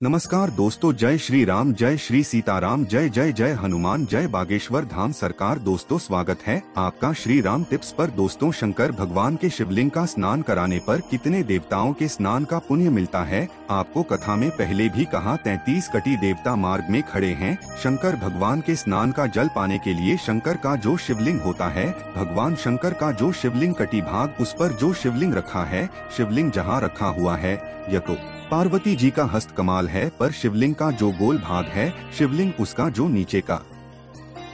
नमस्कार दोस्तों, जय श्री राम, जय श्री सीताराम, जय जय जय हनुमान, जय बागेश्वर धाम सरकार। दोस्तों स्वागत है आपका श्री राम टिप्स पर। दोस्तों शंकर भगवान के शिवलिंग का स्नान कराने पर कितने देवताओं के स्नान का पुण्य मिलता है, आपको कथा में पहले भी कहा। 33 कटी देवता मार्ग में खड़े हैं। शंकर भगवान के स्नान का जल पाने के लिए शंकर का जो शिवलिंग होता है, भगवान शंकर का जो शिवलिंग कटी भाग, उस पर जो शिवलिंग रखा है, शिवलिंग जहाँ रखा हुआ है यह तो पार्वती जी का हस्त कमाल है, पर शिवलिंग का जो गोल भाग है, शिवलिंग उसका जो नीचे का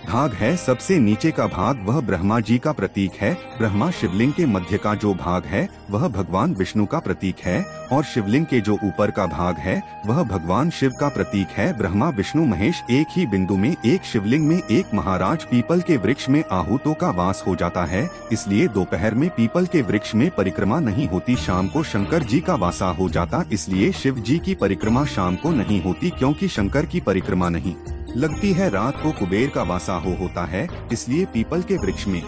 भाग है, सबसे नीचे का भाग, वह ब्रह्मा जी का प्रतीक है। ब्रह्मा शिवलिंग के मध्य का जो भाग है वह भगवान विष्णु का प्रतीक है, और शिवलिंग के जो ऊपर का भाग है वह भगवान शिव का प्रतीक है। ब्रह्मा विष्णु महेश एक ही बिंदु में, एक शिवलिंग में, एक महाराज पीपल के वृक्ष में आहूतों का वास हो जाता है। इसलिए दोपहर में पीपल के वृक्ष में परिक्रमा नहीं होती, शाम को शंकर जी का वासा हो जाता। इसलिए शिव जी की परिक्रमा शाम को नहीं होती, क्योंकि शंकर की परिक्रमा नहीं लगती है। रात को कुबेर का वासा होता है, इसलिए पीपल के वृक्ष में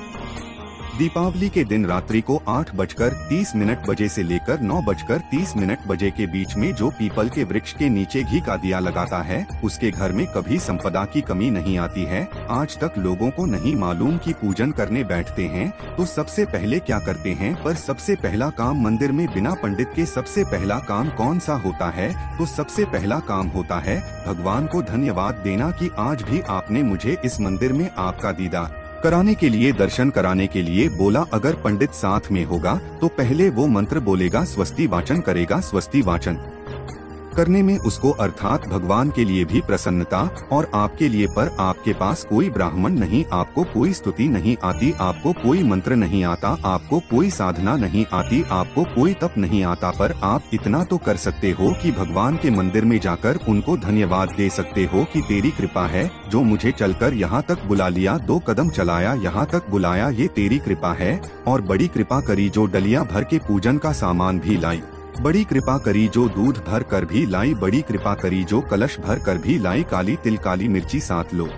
दीपावली के दिन रात्रि को 8:30 बजे से लेकर 9:30 बजे के बीच में जो पीपल के वृक्ष के नीचे घी का दिया लगाता है, उसके घर में कभी संपदा की कमी नहीं आती है। आज तक लोगों को नहीं मालूम कि पूजन करने बैठते हैं तो सबसे पहले क्या करते हैं, पर सबसे पहला काम मंदिर में बिना पंडित के सबसे पहला काम कौन सा होता है, तो सबसे पहला काम होता है भगवान को धन्यवाद देना कि आज भी आपने मुझे इस मंदिर में आपका दीदार कराने के लिए, दर्शन कराने के लिए बोला। अगर पंडित साथ में होगा तो पहले वो मंत्र बोलेगा, स्वस्ति वाचन करेगा। स्वस्ति वाचन करने में उसको अर्थात भगवान के लिए भी प्रसन्नता और आपके लिए, पर आपके पास कोई ब्राह्मण नहीं, आपको कोई स्तुति नहीं आती, आपको कोई मंत्र नहीं आता, आपको कोई साधना नहीं आती, आपको कोई तप नहीं आता, पर आप इतना तो कर सकते हो कि भगवान के मंदिर में जाकर उनको धन्यवाद दे सकते हो कि तेरी कृपा है जो मुझे चलकर यहाँ तक बुला लिया, 2 कदम चलाया, यहाँ तक बुलाया, ये तेरी कृपा है। और बड़ी कृपा करी जो डलिया भर के पूजन का सामान भी लाई, बड़ी कृपा करी जो दूध भर कर भी लाई, बड़ी कृपा करी जो कलश भर कर भी लाई, काली तिल काली मिर्ची साथ लो।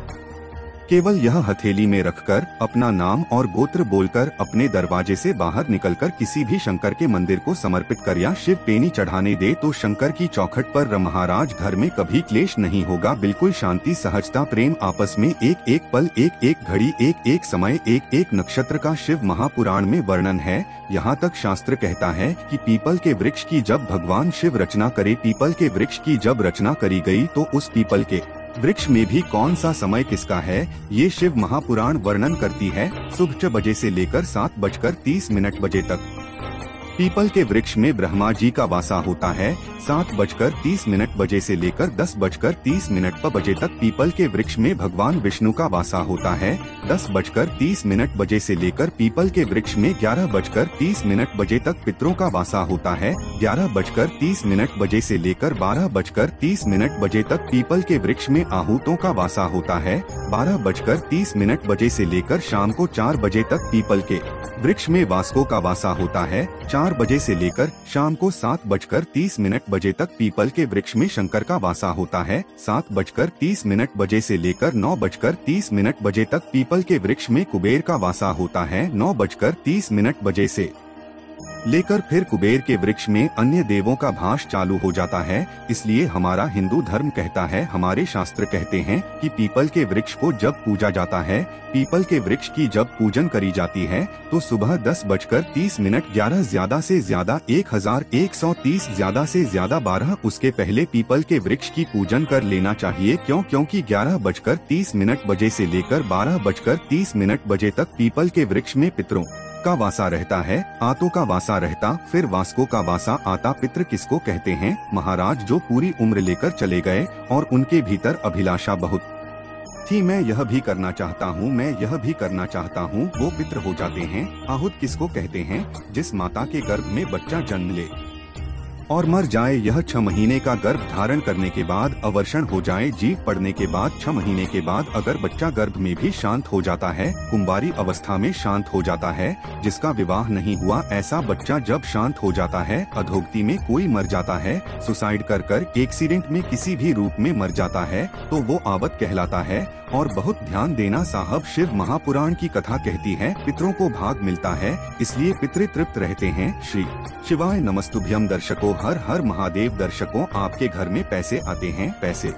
केवल यह हथेली में रखकर अपना नाम और गोत्र बोलकर अपने दरवाजे से बाहर निकलकर किसी भी शंकर के मंदिर को समर्पित कर या शिव पेनी चढ़ाने दे तो शंकर की चौखट पर महाराज घर में कभी क्लेश नहीं होगा। बिल्कुल शांति, सहजता, प्रेम आपस में, एक एक पल, एक एक घड़ी, एक एक समय, एक एक नक्षत्र का शिव महापुराण में वर्णन है। यहाँ तक शास्त्र कहता है कि पीपल के वृक्ष की जब भगवान शिव रचना करे, पीपल के वृक्ष की जब रचना करी गई तो उस पीपल के वृक्ष में भी कौन सा समय किसका है, ये शिव महापुराण वर्णन करती है। सुबह 6 बजे से लेकर 7:30 बजे तक पीपल के वृक्ष में ब्रह्मा जी का वासा होता है। 7:30 बजे से लेकर 10:30 बजे तक पीपल के वृक्ष में भगवान विष्णु का वासा होता है। 10:30 बजे से लेकर पीपल के वृक्ष में 11:30 बजे तक पितरों का वासा होता है। 11:30 बजे से लेकर 12:30 बजे तक पीपल के वृक्ष में आहूतों का वासा होता है। 12:30 बजे से लेकर शाम को 4 बजे तक पीपल के वृक्ष में वासकों का वासा होता है। 4 बजे से लेकर शाम को 7:30 बजे तक पीपल के वृक्ष में शंकर का वासा होता है। 7:30 बजे से लेकर 9:30 बजे तक पीपल के वृक्ष में कुबेर का वासा होता है। 9:30 बजे से लेकर फिर कुबेर के वृक्ष में अन्य देवों का भाष चालू हो जाता है। इसलिए हमारा हिंदू धर्म कहता है, हमारे शास्त्र कहते हैं कि पीपल के वृक्ष को जब पूजा जाता है, पीपल के वृक्ष की जब पूजन करी जाती है तो सुबह 10:30, 11 ज्यादा से ज्यादा 1130, ज्यादा से ज्यादा 12, उसके पहले पीपल के वृक्ष की पूजन कर लेना चाहिए। क्योंकि 11:30 बजे से लेकर 12:30 बजे तक पीपल के वृक्ष में पितरों का वासा रहता है, आतों का वासा रहता, फिर वासकों का वासा आता। पितृ किसको कहते हैं? महाराज जो पूरी उम्र लेकर चले गए और उनके भीतर अभिलाषा बहुत थी, मैं यह भी करना चाहता हूँ, मैं यह भी करना चाहता हूँ, वो पितृ हो जाते हैं। आहूत किसको कहते हैं? जिस माता के गर्भ में बच्चा जन्म ले और मर जाए, यह 6 महीने का गर्भ धारण करने के बाद अवर्षण हो जाए, जीव पड़ने के बाद 6 महीने के बाद अगर बच्चा गर्भ में भी शांत हो जाता है, कुंवारी अवस्था में शांत हो जाता है, जिसका विवाह नहीं हुआ, ऐसा बच्चा जब शांत हो जाता है, अधोगति में कोई मर जाता है, सुसाइड कर एक्सीडेंट में किसी भी रूप में मर जाता है, तो वो आवत कहलाता है। और बहुत ध्यान देना साहब, शिव महापुराण की कथा कहती है पितरों को भाग मिलता है, इसलिए पितृ तृप्त रहते हैं। श्री शिवाय नमस्तुभ्यम। दर्शकों, हर हर महादेव। दर्शकों, आपके घर में पैसे आते हैं, पैसे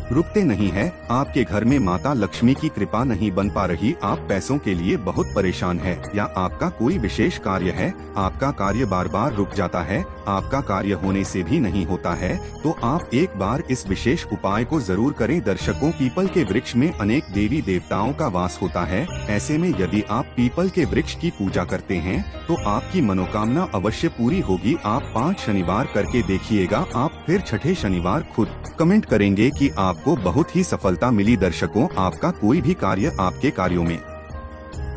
रुकते नहीं है, आपके घर में माता लक्ष्मी की कृपा नहीं बन पा रही, आप पैसों के लिए बहुत परेशान है, या आपका कोई विशेष कार्य है, आपका कार्य बार बार रुक जाता है, आपका कार्य होने से भी नहीं होता है, तो आप एक बार इस विशेष उपाय को जरूर करें। दर्शकों, पीपल के वृक्ष में अनेक देवी देवताओं का वास होता है। ऐसे में यदि आप पीपल के वृक्ष की पूजा करते हैं तो आपकी मनोकामना अवश्य पूरी होगी। आप 5 शनिवार करके देखिएगा, आप फिर छठे शनिवार खुद कमेंट करेंगे कि आपको बहुत ही सफलता मिली। दर्शकों, आपका कोई भी कार्य, आपके कार्यों में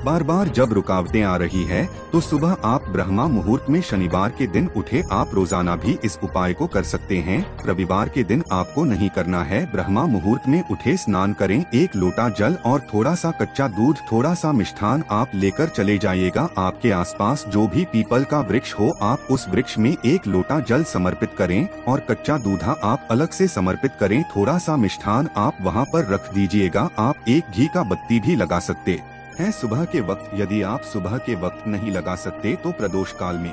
बार बार जब रुकावटें आ रही है तो सुबह आप ब्रह्मा मुहूर्त में शनिवार के दिन उठे, आप रोजाना भी इस उपाय को कर सकते हैं। रविवार के दिन आपको नहीं करना है। ब्रह्मा मुहूर्त में उठे, स्नान करें, 1 लोटा जल और थोड़ा सा कच्चा दूध, थोड़ा सा मिष्ठान आप लेकर चले जाइएगा। आपके आसपास जो भी पीपल का वृक्ष हो, आप उस वृक्ष में 1 लोटा जल समर्पित करें और कच्चा दूधा आप अलग से समर्पित करें। थोड़ा सा मिष्ठान आप वहाँ पर रख दीजिएगा। आप एक घी का बत्ती भी लगा सकते हैं सुबह के वक्त। यदि आप सुबह के वक्त नहीं लगा सकते तो प्रदोष काल में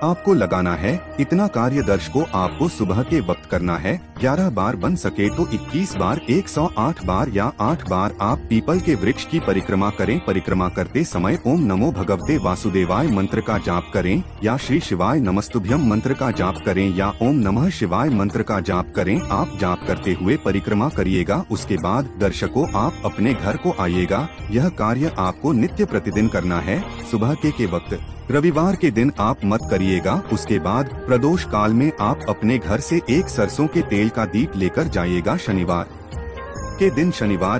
आपको लगाना है। इतना कार्य दर्शकों आपको सुबह के वक्त करना है। 11 बार बन सके तो 21 बार, 108 बार या 8 बार आप पीपल के वृक्ष की परिक्रमा करें। परिक्रमा करते समय ओम नमो भगवते वासुदेवाय मंत्र का जाप करें, या श्री शिवाय नमस्तुभ्यम मंत्र का जाप करें, या ओम नमः शिवाय मंत्र का जाप करें। आप जाप करते हुए परिक्रमा करिएगा। उसके बाद दर्शकों आप अपने घर को आइएगा। यह कार्य आपको नित्य प्रतिदिन करना है। सुबह के वक्त रविवार के दिन आप मत करिएगा। उसके बाद प्रदोष काल में आप अपने घर से 1 सरसों के तेल का दीप लेकर जाइएगा। शनिवार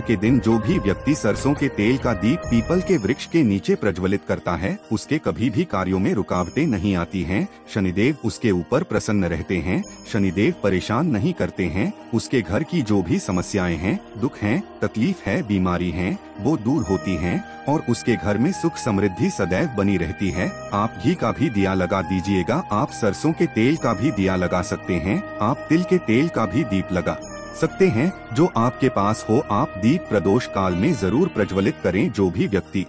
के दिन जो भी व्यक्ति सरसों के तेल का दीप पीपल के वृक्ष के नीचे प्रज्वलित करता है, उसके कभी भी कार्यों में रुकावटें नहीं आती हैं। शनिदेव उसके ऊपर प्रसन्न रहते हैं। शनिदेव परेशान नहीं करते हैं। उसके घर की जो भी समस्याएं हैं, दुख हैं, तकलीफ है, बीमारी हैं, वो दूर होती हैं और उसके घर में सुख समृद्धि सदैव बनी रहती है। आप घी का भी दिया लगा दीजिएगा। आप सरसों के तेल का भी दिया लगा सकते हैं। आप तिल के तेल का भी दीप लगा सकते हैं। जो आपके पास हो, आप दीप प्रदोष काल में जरूर प्रज्वलित करें। जो भी व्यक्ति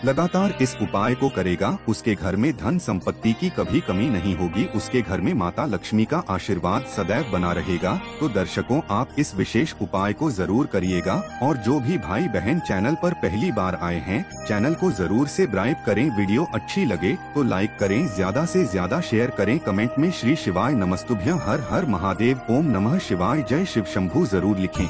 लगातार इस उपाय को करेगा, उसके घर में धन संपत्ति की कभी कमी नहीं होगी। उसके घर में माता लक्ष्मी का आशीर्वाद सदैव बना रहेगा। तो दर्शकों, आप इस विशेष उपाय को जरूर करिएगा। और जो भी भाई बहन चैनल पर पहली बार आए हैं, चैनल को जरूर सब्सक्राइब करें। वीडियो अच्छी लगे तो लाइक करें, ज्यादा से ज्यादा शेयर करें। कमेंट में श्री शिवाय नमस्तुभ्यं, हर हर महादेव, ओम नमः शिवाय, जय शिव शंभू जरूर लिखें।